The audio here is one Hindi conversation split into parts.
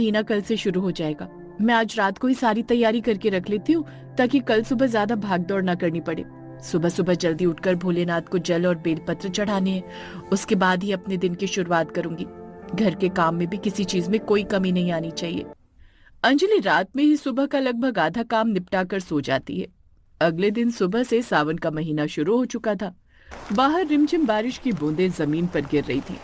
महीना कल से शुरू हो जाएगा। मैं आज रात को ही सारी तैयारी करके रख लेती हूँ ताकि कल सुबह ज्यादा भाग दौड़ ना करनी पड़े। सुबह सुबह जल्दी उठकर भोलेनाथ को जल और बेलपत्र चढ़ाने हैं। उसके बाद ही अपने दिन की शुरुआत करूंगी। घर के काम में भी किसी चीज में कोई कमी नहीं आनी चाहिए। अंजलि रात में ही सुबह का लगभग आधा काम निपटा कर सो जाती है। अगले दिन सुबह से सावन का महीना शुरू हो चुका था। बाहर रिमझिम बारिश की बूंदें जमीन पर गिर रही थी।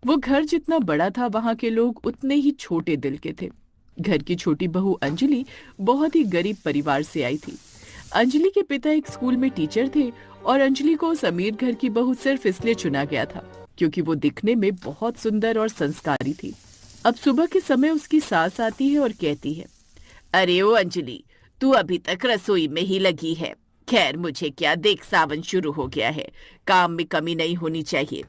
वो घर जितना बड़ा था, वहां के लोग उतने ही छोटे दिल के थे। घर की छोटी बहू अंजलि बहुत ही गरीब परिवार से आई थी। अंजलि के पिता एक स्कूल में टीचर थे और अंजलि को उस अमीर घर की बहू सिर्फ इसलिए चुना गया था क्योंकि वो दिखने में बहुत सुंदर और संस्कारी थी। अब सुबह के समय उसकी सास आती है और कहती है, अरे ओ अंजलि, तू अभी तक रसोई में ही लगी है। खैर मुझे क्या, देख सावन शुरू हो गया है, काम में कमी नहीं होनी चाहिए।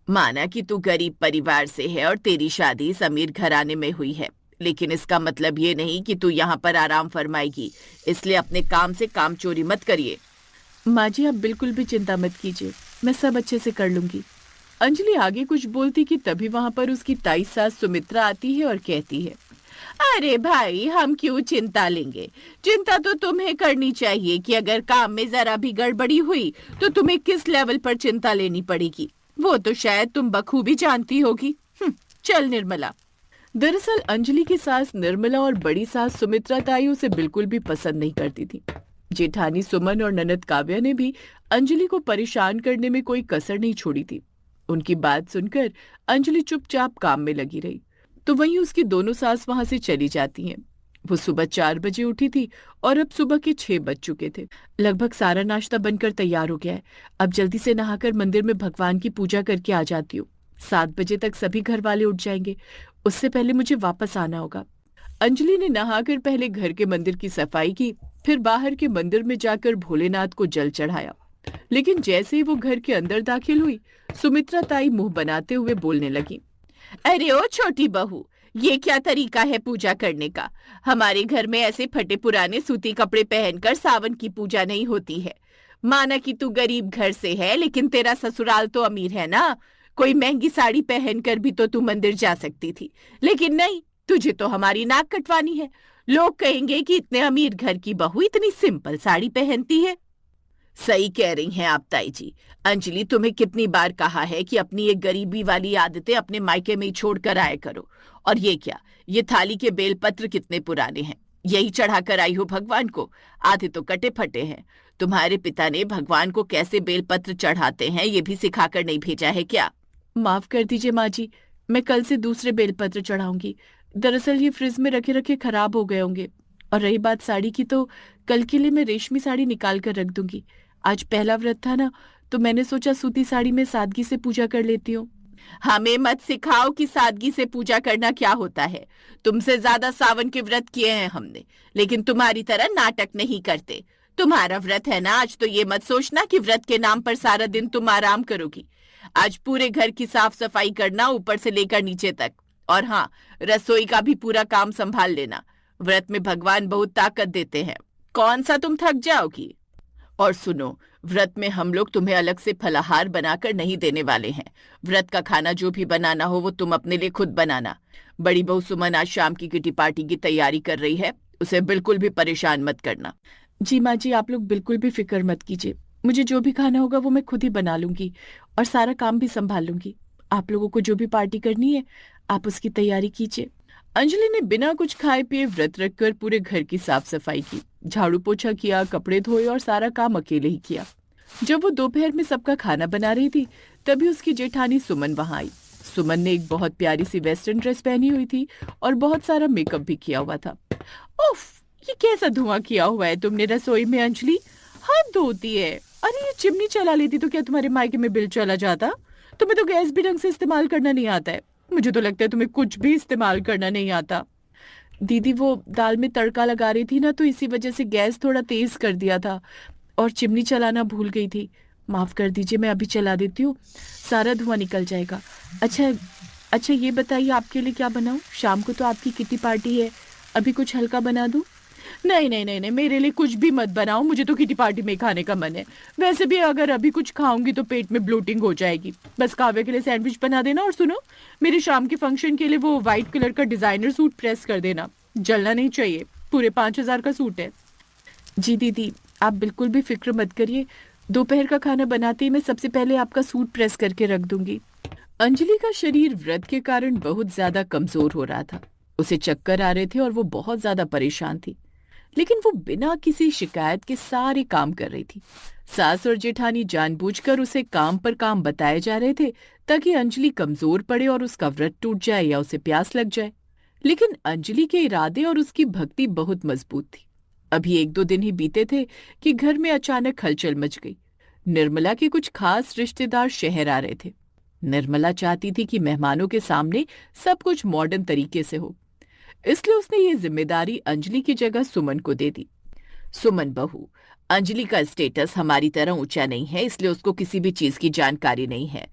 माना कि तू गरीब परिवार से है और तेरी शादी इस अमीर घराने में हुई है, लेकिन इसका मतलब ये नहीं कि तू यहाँ पर आराम फरमाएगी। इसलिए अपने काम से काम चोरी मत करिए। माँ जी, आप बिल्कुल भी चिंता मत कीजिए, मैं सब अच्छे से कर लूंगी। अंजलि आगे कुछ बोलती कि तभी वहां पर उसकी ताई सास सुमित्रा आती है और कहती है, अरे भाई, हम क्यों चिंता लेंगे? चिंता तो तुम्हें करनी चाहिए कि अगर काम में जरा भी गड़बड़ी हुई तो तुम्हें किस लेवल पर चिंता लेनी पड़ेगी। वो तो शायद तुम बखूबी जानती होगी। चल निर्मला। दरअसल अंजलि की सास निर्मला और बड़ी सास सुमित्रा ताई उसे बिल्कुल भी पसंद नहीं करती थी। जेठानी सुमन और ननद काव्या ने भी अंजलि को परेशान करने में कोई कसर नहीं छोड़ी थी। उनकी बात सुनकर अंजलि चुपचाप काम में लगी रही, तो वहीं उसकी दोनों सास वहां से चली जाती हैं। वो सुबह 4 बजे उठी थी और अब सुबह के 6 बज चुके थे। लगभग सारा नाश्ता बनकर तैयार हो गया है। अब जल्दी से नहाकर मंदिर में भगवान की पूजा करके आ जाती हूँ। 7 बजे तक सभी घर वाले उठ जाएंगे, उससे पहले मुझे वापस आना होगा। अंजलि ने नहाकर पहले घर के मंदिर की सफाई की, फिर बाहर के मंदिर में जाकर भोलेनाथ को जल चढ़ाया। लेकिन जैसे ही वो घर के अंदर दाखिल हुई, सुमित्रा ताई मुंह बनाते हुए बोलने लगी, अरे ओ छोटी बहू, ये क्या तरीका है पूजा करने का? हमारे घर में ऐसे फटे पुराने सूती कपड़े पहनकर सावन की पूजा नहीं होती है। माना कि तू गरीब घर से है, लेकिन तेरा ससुराल तो अमीर है ना। कोई महंगी साड़ी पहनकर भी तो तू मंदिर जा सकती थी, लेकिन नहीं, तुझे तो हमारी नाक कटवानी है। लोग कहेंगे कि इतने अमीर घर की बहू इतनी सिंपल साड़ी पहनती है। सही कह रही हैं आप ताई जी। अंजलि, तुम्हें कितनी बार कहा है कि अपनी ये गरीबी वाली आदतें अपने मायके में ही छोड़ कर आया करो। और ये क्या, ये थाली के बेलपत्र कितने पुराने हैं, यही चढ़ा कर आई हो भगवान को। आधे तो कटे फटे हैं। तुम्हारे पिता ने भगवान को कैसे बेलपत्र चढ़ाते हैं ये भी सिखाकर नहीं भेजा है क्या? माफ कर दीजिए माँ जी, मैं कल से दूसरे बेलपत्र चढ़ाऊंगी। दरअसल ये फ्रिज में रखे रखे खराब हो गए होंगे। और रही बात साड़ी की, तो कल के लिए मैं रेशमी साड़ी निकाल कर रख दूंगी। आज पहला व्रत था ना, तो मैंने सोचा सूती साड़ी में सादगी से पूजा कर लेती हूँ। हमें मत सिखाओ कि सादगी से पूजा करना क्या होता है। तुमसे ज्यादा सावन के व्रत किए हैं हमने, लेकिन तुम्हारी तरह नाटक नहीं करते। तुम्हारा व्रत है ना आज, तो ये मत सोचना कि व्रत के नाम पर सारा दिन तुम आराम करोगी। आज पूरे घर की साफ सफाई करना, ऊपर से लेकर नीचे तक। और हाँ, रसोई का भी पूरा काम संभाल लेना। व्रत में भगवान बहुत ताकत देते हैं, कौन सा तुम थक जाओगी। और सुनो, व्रत में हम लोग तुम्हें अलग से फलाहार बनाकर नहीं देने वाले हैं। व्रत का खाना जो भी बनाना हो वो तुम अपने लिए खुद बनाना। बड़ी बहू सुमन आज शाम की किटी पार्टी की तैयारी कर रही है, उसे बिल्कुल भी परेशान मत करना। जी माँ जी, आप लोग बिल्कुल भी फिक्र मत कीजिए। मुझे जो भी खाना होगा वो मैं खुद ही बना लूंगी और सारा काम भी संभाल लूंगी। आप लोगों को जो भी पार्टी करनी है, आप उसकी तैयारी कीजिए। अंजलि ने बिना कुछ खाए पिए व्रत रखकर पूरे घर की साफ सफाई की, झाड़ू पोछा किया, कपड़े धोए और सारा काम अकेले ही किया। जब वो दोपहर में सबका खाना बना रही थी, तभी उसकी जेठानी सुमन वहां आई। सुमन ने एक बहुत प्यारी सी वेस्टर्न ड्रेस पहनी हुई थी और बहुत सारा मेकअप भी किया हुआ था। उफ, ये कैसा धुआं किया हुआ है तुमने रसोई में अंजलि? हाथ धोती है। अरे ये चिमनी चला लेती तो क्या तुम्हारे मायके में बिल चला जाता? तुम्हें तो गैस भी ढंग से इस्तेमाल करना नहीं आता है। मुझे तो लगता है तुम्हें कुछ भी इस्तेमाल करना नहीं आता। दीदी, वो दाल में तड़का लगा रही थी ना, तो इसी वजह से गैस थोड़ा तेज कर दिया था और चिमनी चलाना भूल गई थी। माफ कर दीजिए, मैं अभी चला देती हूँ, सारा धुआं निकल जाएगा। अच्छा ये बताइए, आपके लिए क्या बनाऊं? शाम को तो आपकी किटी पार्टी है, अभी कुछ हल्का बना दूं? नहीं नहीं नहीं नहीं, मेरे लिए कुछ भी मत बनाओ, मुझे तो किटी पार्टी में ही खाने का मन है। वैसे भी अगर अभी कुछ खाऊंगी तो पेट में ब्लोटिंग हो जाएगी। बस काव्य के लिए सैंडविच बना देना, और सुनो, मेरे शाम के फंक्शन के लिए वो व्हाइट कलर का डिजाइनर सूट प्रेस कर देना, जलना नहीं चाहिए, पूरे 5,000 का सूट है। जी दीदी, आप बिल्कुल भी फिक्र मत करिए, दोपहर का खाना बनाते ही मैं सबसे पहले आपका सूट प्रेस करके रख दूंगी। अंजलि का शरीर व्रत के कारण बहुत ज्यादा कमजोर हो रहा था। उसे चक्कर आ रहे थे और वो बहुत ज्यादा परेशान थी, लेकिन वो बिना किसी शिकायत के सारे काम कर रही थी। सास और जेठानी जानबूझकर उसे काम पर काम बताए जा रहे थे ताकि अंजलि कमजोर पड़े और उसका व्रत टूट जाए या उसे प्यास लग जाए। लेकिन अंजलि के इरादे और उसकी भक्ति बहुत मजबूत थी। अभी 1-2 दिन ही बीते थे कि घर में अचानक हलचल मच गई। निर्मला के कुछ खास रिश्तेदार शहर आ रहे थे। निर्मला चाहती थी कि मेहमानों के सामने सब कुछ मॉडर्न तरीके से हो, इसलिए उसने ये जिम्मेदारी अंजलि की जगह सुमन को दे दी। सुमन बहू, अंजलि का स्टेटस हमारी तरह ऊंचा नहीं है, इसलिए उसको किसी भी चीज की जानकारी नहीं है।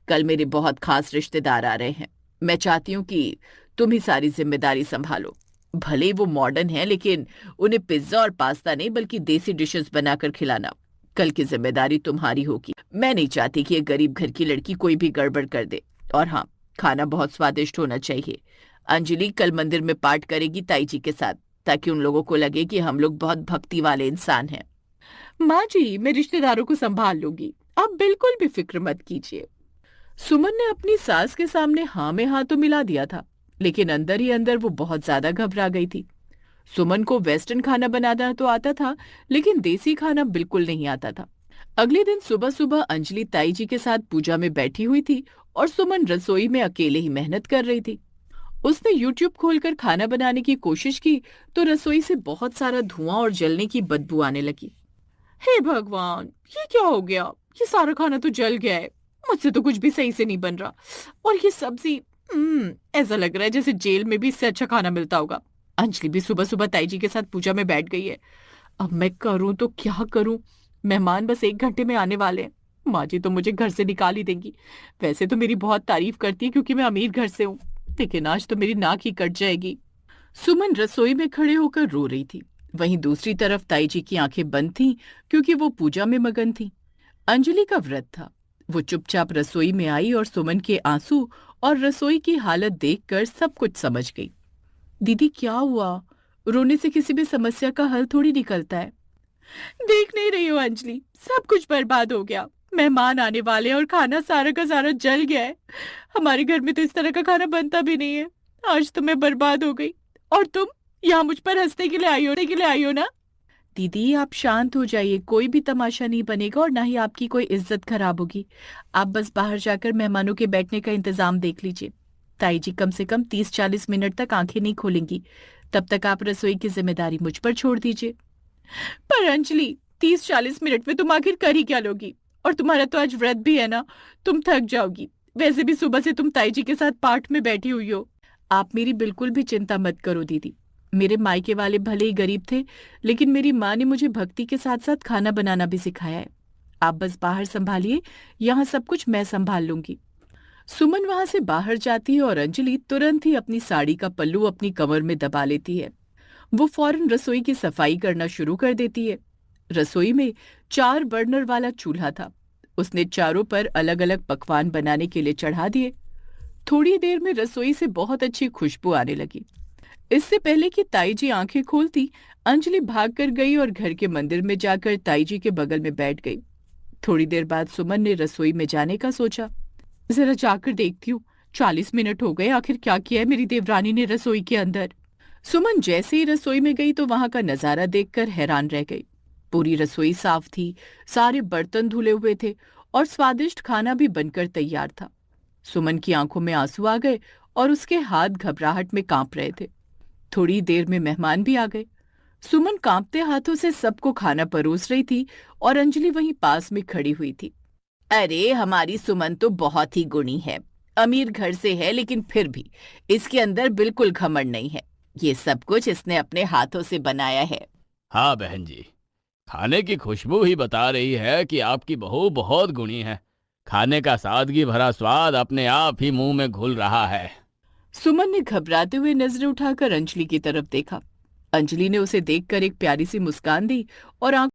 कल मेरे बहुत खास रिश्तेदार आ रहे हैं। मैं चाहती हूँ कि तुम ही सारी जिम्मेदारी संभालो। भले ही वो मॉडर्न है, लेकिन उन्हें पिज्जा और पास्ता नहीं बल्कि देसी डिशेस बनाकर खिलाना। कल की जिम्मेदारी तुम्हारी होगी। मैं नहीं चाहती कि ये गरीब घर की लड़की कोई भी गड़बड़ कर दे। और हाँ, खाना बहुत स्वादिष्ट होना चाहिए। अंजलि कल मंदिर में पाठ करेगी ताई जी के साथ, ताकि उन लोगों को लगे कि हम लोग बहुत भक्ति वाले इंसान हैं। माँ जी, मैं रिश्तेदारों को संभाल लूंगी, आप बिल्कुल भी फिक्र मत कीजिए। सुमन ने अपनी सास के सामने हाँ में हाँ तो मिला दिया था, लेकिन अंदर ही अंदर वो बहुत ज्यादा घबरा गई थी। सुमन को वेस्टर्न खाना बनाना तो आता था, लेकिन देसी खाना बिल्कुल नहीं आता था। अगले दिन सुबह सुबह अंजलि ताई जी के साथ पूजा में बैठी हुई थी और सुमन रसोई में अकेले ही मेहनत कर रही थी। उसने यूट्यूब खोलकर खाना बनाने की कोशिश की तो रसोई से बहुत सारा धुआं और जलने की बदबू आने लगी। हे भगवान, ये क्या हो गया? ये सारा खाना तो जल गया है। मुझसे तो कुछ भी सही से नहीं बन रहा। और ये सब्जी, ऐसा लग रहा है जैसे जेल में भी इससे अच्छा खाना मिलता होगा। अंजलि भी सुबह सुबह ताई जी के साथ पूजा में बैठ गई है। अब मैं करूं तो क्या करूं? मेहमान बस 1 घंटे में आने वाले हैं। माँ जी तो मुझे घर से निकाल ही देंगी। वैसे तो मेरी बहुत तारीफ करती है क्योंकि मैं अमीर घर से हूँ, लेकिन आज तो मेरी नाक ही कट जाएगी। सुमन रसोई में खड़े होकर रो रही थी। वहीं दूसरी तरफ ताई जी की आंखें बंद थीं क्योंकि वो पूजा में मगन थी। अंजलि का व्रत था। वो चुपचाप रसोई में आई और सुमन के आंसू और रसोई की हालत देखकर सब कुछ समझ गई। दीदी, क्या हुआ? रोने से किसी भी समस्या का हल थोड़ी निकलता है। देख नहीं रही हो अंजलि, सब कुछ बर्बाद हो गया। मेहमान आने वाले हैं और खाना सारा का सारा जल गया है। हमारे घर में तो इस तरह का खाना बनता भी नहीं है। आज तो मैं बर्बाद हो गई, और तुम यहाँ मुझ पर हंसने के लिए आई हो ना? दीदी, आप शांत हो जाइए, कोई भी तमाशा नहीं बनेगा और ना ही आपकी कोई इज्जत खराब होगी। आप बस बाहर जाकर मेहमानों के बैठने का इंतजाम देख लीजिए। ताई जी कम से कम 30-40 मिनट तक आंखें नहीं खोलेंगी। तब तक आप रसोई की जिम्मेदारी मुझ पर छोड़ दीजिए। पर अंजलि, 30-40 मिनट में तुम आखिर कर ही क्या लोगी? और तुम्हारा तो आज व्रत भी है ना, तुम थक जाओगी। वैसे भी सुबह से तुम ताई जी के साथ पाठ में बैठी हुई हो। आप मेरी बिल्कुल भी चिंता मत करो दीदी। मेरे मायके वाले भले ही गरीब थे, लेकिन मेरी माँ ने मुझे भक्ति के साथ साथ खाना बनाना भी सिखाया है। आप बस बाहर संभालिए, यहाँ सब कुछ मैं संभाल लूंगी। सुमन वहां से बाहर जाती है और अंजलि तुरंत ही अपनी साड़ी का पल्लू अपनी कमर में दबा लेती है। वो फौरन रसोई की सफाई करना शुरू कर देती है। रसोई में 4 बर्नर वाला चूल्हा था। उसने चारों पर अलग अलग पकवान बनाने के लिए चढ़ा दिए। थोड़ी देर में रसोई से बहुत अच्छी खुशबू आने लगी। इससे पहले कि ताई जी आंखें खोलती, अंजलि भाग कर गई और घर के मंदिर में जाकर ताई जी के बगल में बैठ गई। थोड़ी देर बाद सुमन ने रसोई में जाने का सोचा। जरा जाकर देखती हूँ, 40 मिनट हो गए, आखिर क्या किया है मेरी देवरानी ने रसोई के अंदर। सुमन जैसे ही रसोई में गई तो वहां का नजारा देखकर हैरान रह गई। पूरी रसोई साफ थी, सारे बर्तन धुले हुए थे और स्वादिष्ट खाना भी बनकर तैयार था। सुमन की आंखों में आंसू आ गए और उसके हाथ घबराहट में कांप रहे थे। थोड़ी देर में मेहमान भी आ गए। सुमन कांपते हाथों से सबको खाना परोस रही थी और अंजलि वहीं पास में खड़ी हुई थी। अरे, हमारी सुमन तो बहुत ही गुणी है। अमीर घर से है, लेकिन फिर भी इसके अंदर बिल्कुल घमंड नहीं है। ये सब कुछ इसने अपने हाथों से बनाया है। हाँ बहन जी, खाने की खुशबू ही बता रही है कि आपकी बहू बहुत गुणी है। खाने का सादगी भरा स्वाद अपने आप ही मुंह में घुल रहा है। सुमन ने घबराते हुए नजरें उठाकर अंजलि की तरफ देखा। अंजलि ने उसे देखकर एक प्यारी सी मुस्कान दी और आंख